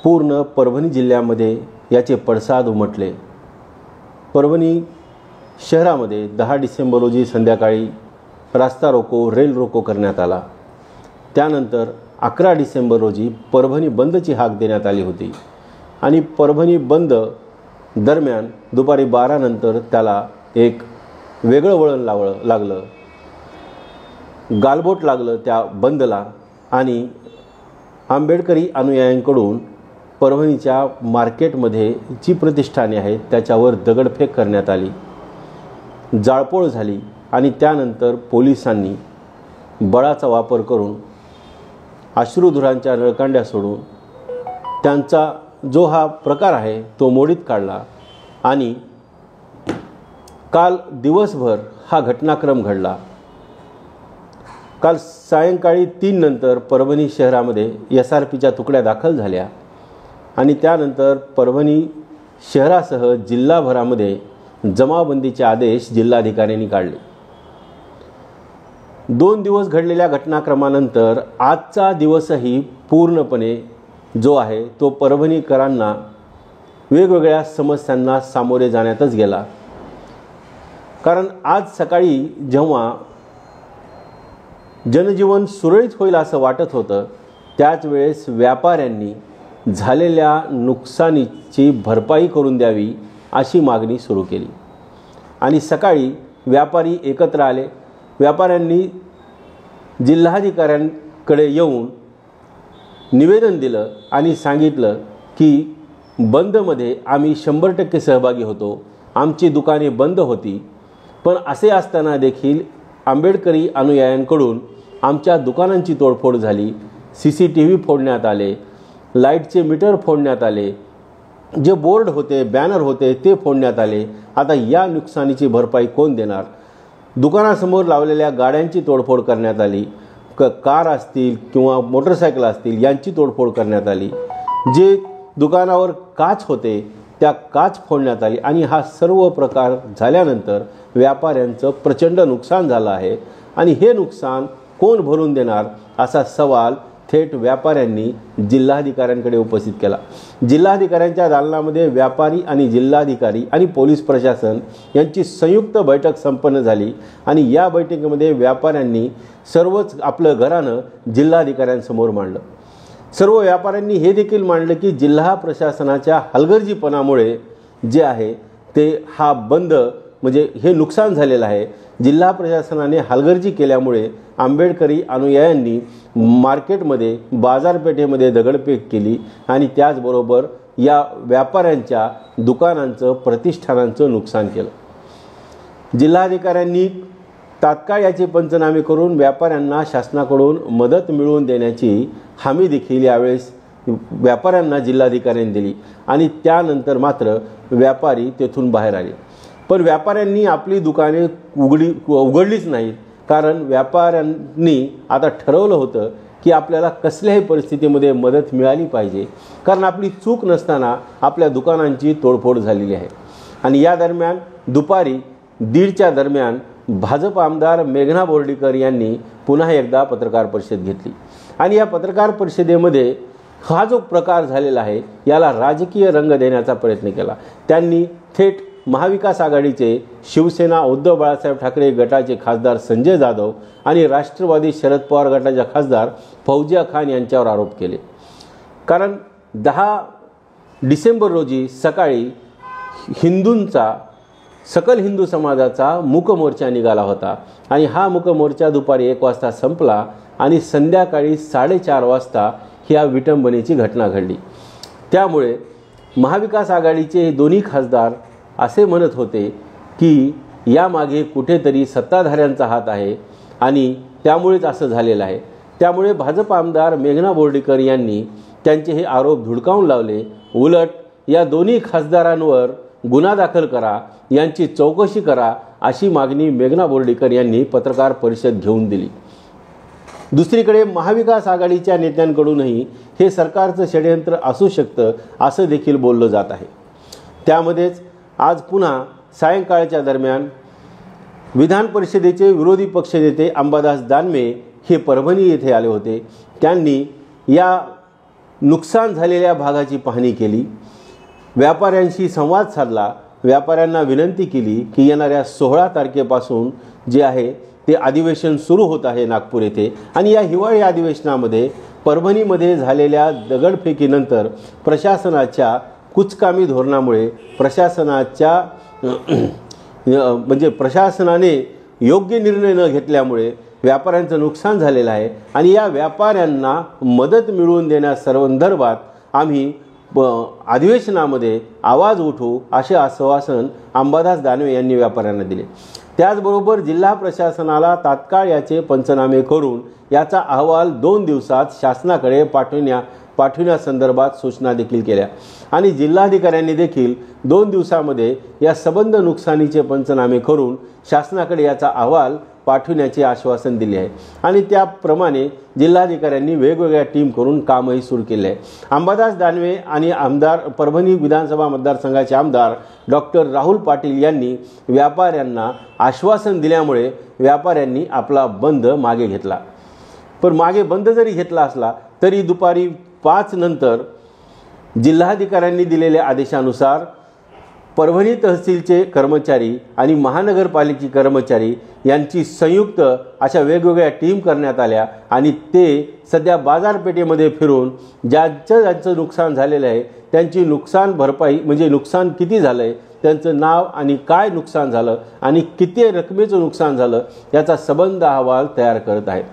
पूर्ण परभणी जिल्ह्यामध्ये याचे पडसाद उमटले। परभणी शहरामध्ये 10 डिसेंबर रोजी संध्याकाळी रास्ता रोको, रेल रोको करण्यात आला। त्यानंतर 11 डिसेंबर रोजी परभणी बंदची हाक देण्यात आली होती आणि परभणी बंद दरम्यान दुपारी 12 नंतर त्याला एक वेगळं वळण लागलं, गालबोट लागलं त्या बंदला आणि आंबेडकरी अनुयायांकडून परभणीच्या मार्केटमध्ये जी प्रतिष्ठाने आहेत त्याच्यावर दगडफेक करण्यात आली, जाळपोळ झाली आणि त्यानंतर पोलिसांनी बळाचा वापर करून अश्रुधुरांच्या नळकांड्या सोडून त्यांचा जो हा प्रकार आहे तो मोडीत काढला आणि काल दिवसभर हा घटनाक्रम घडला। काल सायंकाळी 3 नंतर परभणी शहरामध्ये SRPच्या तुकड्या दाखल झाल्या आणि त्यानंतर परभणी शहरासह जिल्हाभरामध्ये जमावबंदीचे आदेश जिल्हाधिकाऱ्यांनी काढले। 2 दिवस घडलेल्या घटनाक्रमानंतर आजचा दिवसही पूर्णपणे जो आहे तो परभणीकरांना वेगवेगळ्या समस्यांना सामोरे जाण्यातच गेला। कारण आज सकाळी जेव्हा जनजीवन सुरळीत होईल असं वाटत होतं त्याच वेळेस व्यापाऱ्यांनी झालेल्या नुकसानीची भरपाई करून द्यावी अशी मागणी सुरू केली आणि सकाळी व्यापारी एकत्र आले। व्यापाऱ्यांनी जिल्हाधिकाऱ्यांकडे येऊन निवेदन दिलं आणि सांगितलं की बंदमध्ये आम्ही 100% सहभागी होतो, आमची दुकाने बंद होती, पण असे असताना देखील आंबेडकरी अनुयायांकडून आमच्या दुकानांची तोडफोड झाली, CCTV फोडण्यात आले, लाईटचे मीटर फोडण्यात आले, जे बोर्ड होते, बॅनर होते ते फोडण्यात आले। आता या नुकसानीची भरपाई कोण देणार? दुकानासमोर लावलेल्या गाड्यांची तोडफोड करण्यात आली, कार असतील किंवा मोटरसायकल असतील यांची तोडफोड करण्यात आली, जे दुकानावर काच होते त्या काच फोडण्यात आली आणि हा सर्व प्रकार झाल्यानंतर व्यापाऱ्यांचं प्रचंड नुकसान झालं आहे आणि हे नुकसान कोण भरून देणार असा सवाल थेट व्यापाऱ्यांनी जिल्हाधिकाऱ्यांकडे उपस्थित केला। जिल्हाधिकाऱ्यांच्या दालनामध्ये व्यापारी आणि जिल्हाधिकारी आणि पोलीस प्रशासन यांची संयुक्त बैठक संपन्न झाली आणि या बैठकीमध्ये व्यापाऱ्यांनी सर्वच आपलं घरानं जिल्हाधिकाऱ्यांसमोर मांडलं। सर्व व्यापाऱ्यांनी हे देखील मांडलं की जिल्हा प्रशासनाच्या हलगर्जीपणामुळे जे आहे ते हा बंद म्हणजे हे नुकसान झालेलं आहे। जिल्हा प्रशासनाने हलगर्जी केल्यामुळे आंबेडकरी अनुयायांनी मार्केटमध्ये बाजारपेठेमध्ये दगडफेक केली आणि त्याचबरोबर या व्यापाऱ्यांच्या दुकानांचं प्रतिष्ठानांचं नुकसान केलं। जिल्हाधिकाऱ्यांनी तात्काळ याचे पंचनामे करून व्यापाऱ्यांना शासनाकडून मदत मिळवून देण्याची हमी देखील यावेळेस व्यापाऱ्यांना जिल्हाधिकाऱ्यांनी दिली आणि त्यानंतर मात्र व्यापारी तेथून बाहेर आले। पण व्यापाऱ्यांनी आपली दुकाने उघडलीच नाहीत, कारण व्यापाऱ्यांनी आता ठरवलं होतं की आपल्याला कसल्याही परिस्थितीमध्ये मदत मिळाली पाहिजे, कारण आपली चूक नसताना आपल्या दुकानांची तोडफोड झालेली आहे। आणि या दरम्यान दुपारी 1:30च्या दरम्यान भाजप आमदार मेघना बोर्डीकर यांनी पुन्हा एकदा पत्रकार परिषद घेतली आणि या पत्रकार परिषदेमध्ये हा जो प्रकार झालेला आहे याला राजकीय रंग देण्याचा प्रयत्न केला। त्यांनी थेट महाविकास आघाडीचे शिवसेना उद्धव बाळासाहेब ठाकरे गटाचे खासदार संजय जाधव आणि राष्ट्रवादी शरद पवार गटाच्या खासदार फौजिया खान यांच्यावर आरोप केले। कारण 10 डिसेंबर रोजी सकाळी हिंदूंचा सकल हिंदू समाजाचा मूक मोर्चा निघाला होता आणि हा मूक मोर्चा दुपारी 1 वाजता संपला आणि संध्याकाळी 4:30 वाजता ह्या विटंबनेची घटना घडली। त्यामुळे महाविकास आघाडीचे हे दोन्ही खासदार असे म्हणत होते की यामागे कुठेतरी सत्ताधाऱ्यांचा हात आहे आणि त्यामुळेच असं झालेलं आहे। त्यामुळे भाजप आमदार मेघना बोर्डीकर यांनी त्यांचे हे आरोप धुडकावून लावले। उलट या दोन्ही खासदारांवर गुन्हा दाखल करा, यांची चौकशी करा अशी मागणी मेघना बोर्डीकर यांनी पत्रकार परिषद घेऊन दिली। दुसरीकडे महाविकास आघाडीच्या नेत्यांकडूनही हे सरकारचं षडयंत्र असू शकतं असं देखील बोललं जात आहे। त्यामध्येच आज पुन्हा सायंकाळच्या दरम्यान विधान परिषदेचे विरोधी पक्षनेते अंबादास दानवे हे परभणी येथे आले होते। त्यांनी या नुकसान झालेल्या भागाची पाहणी केली, व्यापाऱ्यांशी संवाद साधला, व्यापाऱ्यांना विनंती केली की येणाऱ्या 16 तारखेपासून जे आहे ते अधिवेशन सुरू होत आहे नागपूर येथे, आणि या हिवाळी अधिवेशनामध्ये परभणीमध्ये झालेल्या दगडफेकीनंतर प्रशासनाच्या कुचकामी धोरणामुळे प्रशासनाने योग्य निर्णय न घेतल्यामुळे व्यापाऱ्यांचं नुकसान झालेलं आहे आणि या व्यापाऱ्यांना मदत मिळवून देण्यासंदर्भात आम्ही अधिवेशनामध्ये आवाज उठवू असे आश्वासन अंबादास दानवे यांनी व्यापाऱ्यांना दिले। त्याचबरोबर जिल्हा प्रशासनाला तात्काळ याचे पंचनामे करून याचा अहवाल 2 दिवसात शासनाकडे पाठविण्यासंदर्भात सूचना देखील केल्या आणि जिल्हाधिकाऱ्यांनी देखील 2 दिवसामध्ये या संबंध नुकसानीचे पंचनामे करून शासनाकडे याचा अहवाल पाठविण्याचे आश्वासन दिले आहे आणि त्याप्रमाणे जिल्हाधिकाऱ्यांनी वेगवेगळ्या टीम करून कामही सुरू केले आहे। अंबादास दानवे आणि परभणी विधानसभा मतदारसंघाचे आमदार डॉक्टर राहुल पाटील यांनी व्यापाऱ्यांना आश्वासन दिल्यामुळे व्यापाऱ्यांनी आपला बंद मागे घेतला। पण मागे बंद जरी घेतला असला तरी दुपारी 5 नंतर जिल्हाधिकाऱ्यांनी दिलेल्या आदेशानुसार परभणी तहसीलचे कर्मचारी आणि महानगरपालिकेचे कर्मचारी यांची संयुक्त अशा वेगवेगळ्या टीम करण्यात आल्या आणि ते सध्या बाजारपेठेमध्ये फिरून ज्यांचं नुकसान झालेलं आहे त्यांची नुकसान भरपाई म्हणजे नुकसान किती झालं आहे, त्यांचं नाव आणि काय नुकसान झालं आणि किती रकमेचं नुकसान झालं याचा संबंध अहवाल तयार करत आहेत।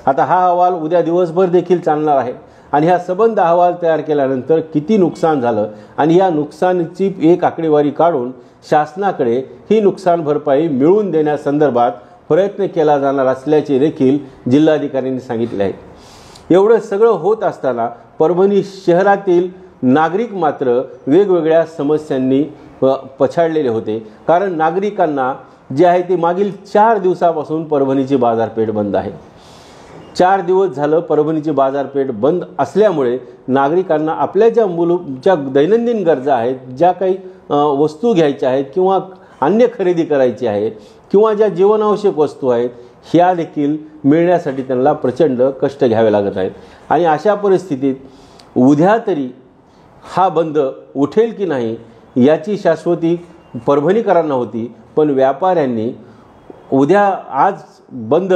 आता हा अहवाल उद्या दिवसभर देखील चालणार आहे आणि हा संबंध अहवाल तयार केल्यानंतर किती नुकसान झालं आणि या नुकसानीची एक आकडेवारी काढून शासनाकडे ही नुकसान भरपाई मिळवून देण्यासंदर्भात प्रयत्न केला जाणार असल्याचे देखील जिल्हाधिकाऱ्यांनी सांगितले आहे। एवढं सगळं होत असताना परभणी शहरातील नागरिक मात्र वेगवेगळ्या समस्यांनी पछाडलेले होते, कारण नागरिकांना जे आहे ते मागील 4 दिवसापासून परभणीची बाजारपेठ बंद आहे। 4 दिवस झालं परभणीची बाजारपेठ बंद असल्यामुळे नागरिकांना आपल्या ज्या दैनंदिन गरजा आहेत, ज्या काही वस्तू घ्यायच्या आहेत किंवा अन्य खरेदी करायची आहे किंवा ज्या जीवनावश्यक वस्तू आहेत ह्या देखील मिळण्यासाठी त्यांना प्रचंड कष्ट घ्यावे लागत आहेत आणि अशा परिस्थितीत उद्या तरी हा बंद उठेल की नाही याची शाश्वती परभणीकरांना होती, पण व्यापाऱ्यांनी आज बंद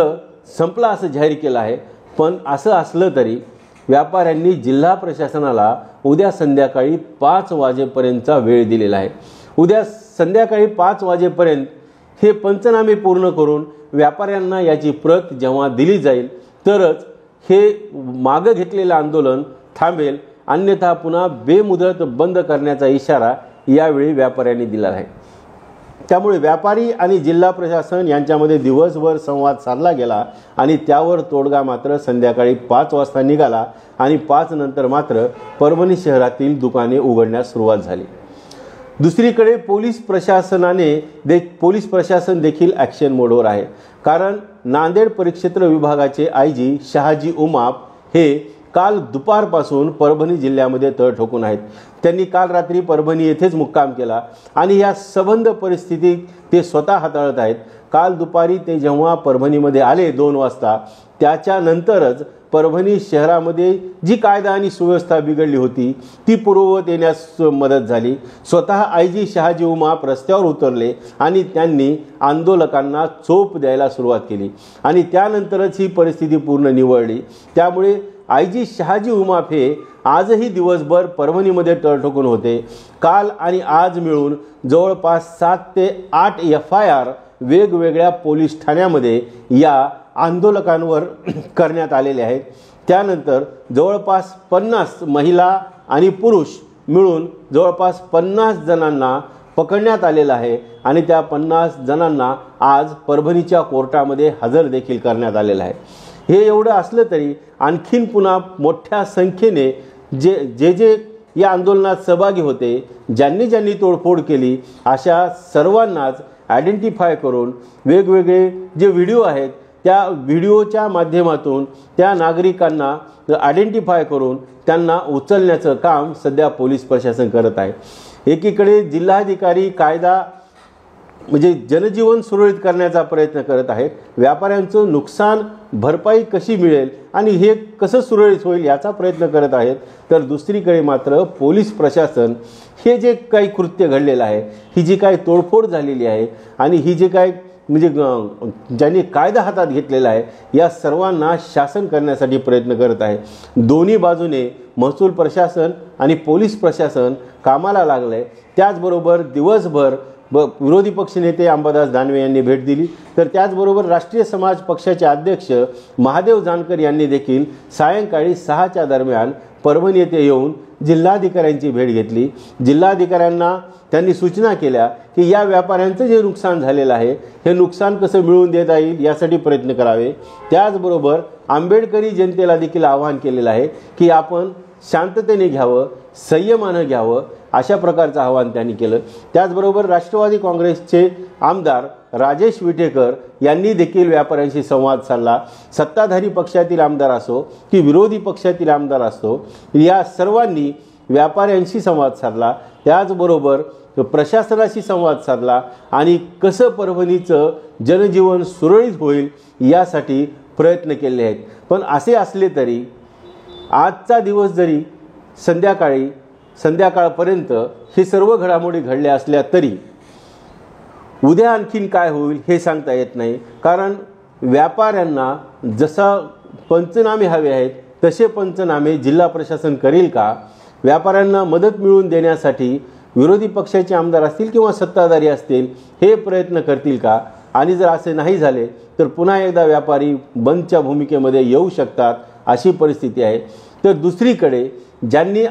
संपला असं जाहीर केलं आहे। पण असं असलं तरी व्यापाऱ्यांनी जिल्हा प्रशासनाला उद्या संध्याकाळी 5 वाजेपर्यंतचा वेळ दिलेला आहे। उद्या संध्याकाळी 5 वाजेपर्यंत हे पंचनामे पूर्ण करून व्यापाऱ्यांना याची प्रत जेव्हा दिली जाईल तरच हे मागे घेतलेलं आंदोलन थांबेल, अन्यथा पुन्हा बेमुदत बंद करण्याचा इशारा यावेळी व्यापाऱ्यांनी दिला आहे। त्यामुळे व्यापारी आणि जिल्हा प्रशासन यांच्यामध्ये दिवसभर संवाद साधला गेला आणि त्यावर तोडगा मात्र संध्याकाळी 5 वाजता निघाला आणि 5 नंतर मात्र परभणी शहरातील दुकाने उघडण्यास सुरुवात झाली। दुसरीकडे पोलीस प्रशासन देखील ॲक्शन मोडवर आहे, कारण नांदेड परिक्षेत्र विभागाचे आयजी शहाजी उमाप हे काल दुपारपासून परभणी जिल्ह्यामध्ये तळ ठोकून आहेत। त्यांनी काल रात्री परभणी येथेच मुक्काम केला आणि या संबंध परिस्थिती ते स्वतः हाताळत आहेत। काल दुपारी ते जेव्हा परभणीमध्ये आले 2 वाजता त्याच्यानंतरच परभणी शहरामध्ये जी कायदा आणि सुव्यवस्था बिघडली होती ती पूर्ववत येण्यास मदत झाली। स्वतः आयजी शहाजी उमाप रस्त्यावर उतरले आणि त्यांनी आंदोलकांना चोप द्यायला सुरुवात केली आणि त्यानंतरच ही परिस्थिती पूर्ण निवळली। त्यामुळे आयजी शहाजी उमाप हे आजही दिवसभर परभणीमध्ये तळठोकून होते। काल आणि आज मिळून जवळपास 7 ते 8 FIR वेगवेगळ्या पोलीस ठाण्यामध्ये या आंदोलकांवर करण्यात आलेले आहेत। त्यानंतर जवळपास 50 महिला आणि पुरुष मिळून जवळपास 50 जणांना पकडण्यात आलेलं आहे आणि त्या 50 जणांना आज परभणीच्या कोर्टामध्ये हजर देखील करण्यात आलेलं आहे। हे एवढं असलं तरी आणखीन पुन्हा मोठ्या संख्येने जे या आंदोलनात सहभागी होते, ज्यांनी तोडफोड केली अशा सर्वांनाच आयडेंटिफाय करून वेगवेगळे जे व्हिडिओ आहेत त्या व्हिडिओच्या माध्यमातून त्या नागरिकांना आयडेंटिफाय करून त्यांना उचलण्याचं काम सध्या पोलीस प्रशासन करत आहे। एकीकडे जिल्हाधिकारी कायदा म्हणजे जनजीवन सुरळीत करण्याचा प्रयत्न करत आहेत, व्यापाऱ्यांचं नुकसान भरपाई कशी मिळेल आणि हे कसं सुरळीत होईल याचा प्रयत्न करत आहेत. तर दुसरीकडे मात्र पोलीस प्रशासन हे जे काही कृत्य घडलेलं आहे, ही जी काही तोडफोड झालेली आहे आणि ही जे काय म्हणजे ज्यांनी कायदा हातात घेतलेला आहे, या सर्वांना शासन करण्यासाठी प्रयत्न करत आहे. दोन्ही बाजूने महसूल प्रशासन आणि पोलीस प्रशासन कामाला लागलं आहे. त्याचबरोबर दिवसभर विरोधी पक्षनेते अंबादास दानवे यांनी भेट दिली, तर त्याचबरोबर राष्ट्रीय समाज पक्षाचे अध्यक्ष महादेव जानकर यांनी देखील सायंकाळी 6च्या दरम्यान परभणी येथे येऊन जिल्हाधिकाऱ्यांची भेट घेतली. जिल्हाधिकाऱ्यांना त्यांनी सूचना केल्या की या व्यापाऱ्यांचं जे नुकसान झालेलं आहे, हे नुकसान कसं मिळवून देता येईल यासाठी प्रयत्न करावे. त्याचबरोबर आंबेडकरी जनतेला देखील आवाहन केलेलं आहे की आपण शांततेने घ्यावं, संयमानं घ्यावं, अशा प्रकारचं आवाहन त्यांनी केलं. त्याचबरोबर राष्ट्रवादी काँग्रेसचे आमदार राजेश विटेकर यांनी देखील व्यापाऱ्यांशी संवाद साधला. सत्ताधारी पक्षातील आमदार असो की विरोधी पक्षातील आमदार असो, या सर्वांनी व्यापाऱ्यांशी संवाद साधला. त्याचबरोबर प्रशासनाशी संवाद साधला आणि कसं परभणीचं जनजीवन सुरळीत होईल यासाठी प्रयत्न केले आहेत. पण असे असले तरी आजचा दिवस जरी संध्याकाळपर्यंत हे सर्व घडामोडी घडल्या असल्या तरी उद्या आणखीन काय होईल हे सांगता येत नाही. कारण व्यापाऱ्यांना जसा पंचनामे हवे आहेत तसे पंचनामे जिल्हा प्रशासन करेल का? व्यापाऱ्यांना मदत मिळवून देण्यासाठी विरोधी पक्षाचे आमदार असतील किंवा सत्ताधारी असतील हे प्रयत्न करतील का? आणि जर असे नाही झाले तर पुन्हा एकदा व्यापारी बंदच्या भूमिकेमध्ये येऊ शकतात, अशी परिस्थिती आहे. तर दुसरीकडे ज्यांनी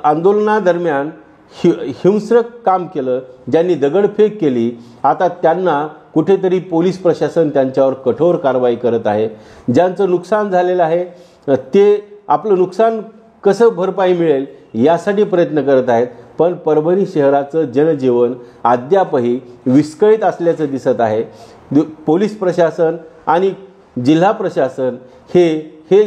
आंदोलनादरम्यान हिंसक काम केलं, ज्यांनी दगडफेक केली, आता त्यांना कुठेतरी पोलीस प्रशासन त्यांच्यावर कठोर कारवाई करत आहे. ज्यांचं नुकसान झालेलं आहे ते आपलं नुकसान कसं भरपाई मिळेल यासाठी प्रयत्न करत आहेत. पण परभणी शहराचं जनजीवन अद्यापही विस्कळीत असल्याचं दिसत आहे. पोलीस प्रशासन आणि जिल्हा प्रशासन हे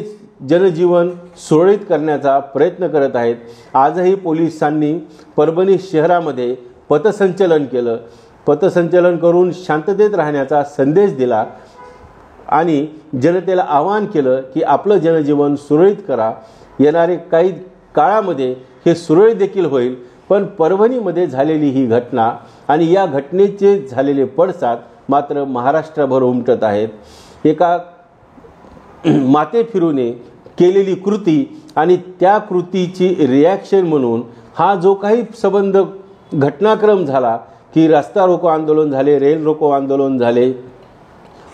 जनजीवन सुरळीत करण्याचा प्रयत्न करत आहेत. आजही पोलिसांनी परभणी शहरामध्ये पथसंचलन केलं. पथसंचलन करून शांततेत राहण्याचा संदेश दिला आणि जनतेला आवाहन केलं की आपलं जनजीवन सुरळीत करा. येणारे काही काळामध्ये हे सुरळीत देखील होईल. पण परभणीमध्ये झालेली ही घटना आणि या घटनेचे झालेले पडसाद मात्र महाराष्ट्रभर उमटत आहेत. एका माते फिरूने केलेली कृती आणि त्या कृतीची रिॲक्शन म्हणून हा जो काही संबंध घटनाक्रम झाला की रस्ता रोको आंदोलन झाले, रेल रोको आंदोलन झाले,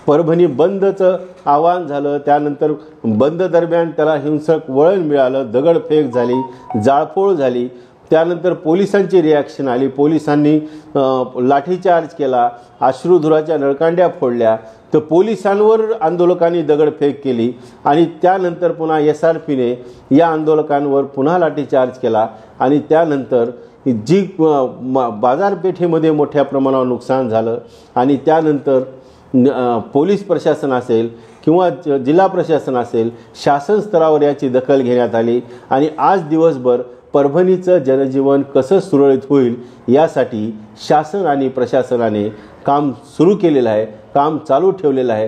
परभणी बंदचं आवाहन झालं, त्यानंतर बंद दरम्यान त्याला हिंसक वळण मिळालं, दगडफेक झाली, जाळपोळ झाली, त्यानंतर पोलिसांची रिॲक्शन आली, पोलिसांनी लाठीचार्ज केला, अश्रुधुराच्या नळकांड्या फोडल्या, तर पोलिसांवर आंदोलकांनी दगडफेक केली आणि त्यानंतर पुन्हा SRPने या आंदोलकांवर पुन्हा लाठीचार्ज केला आणि त्यानंतर जी बाजारपेठेमध्ये मोठ्या प्रमाणावर नुकसान झालं आणि त्यानंतर पोलीस प्रशासन असेल किंवा जिल्हा प्रशासन असेल, शासन स्तरावर याची दखल घेण्यात आली आणि आज दिवसभर परभणीचं जनजीवन कसं सुरळीत होईल यासाठी शासन आणि प्रशासनाने काम सुरू केलेलं आहे, काम चालू ठेवलेलं आहे.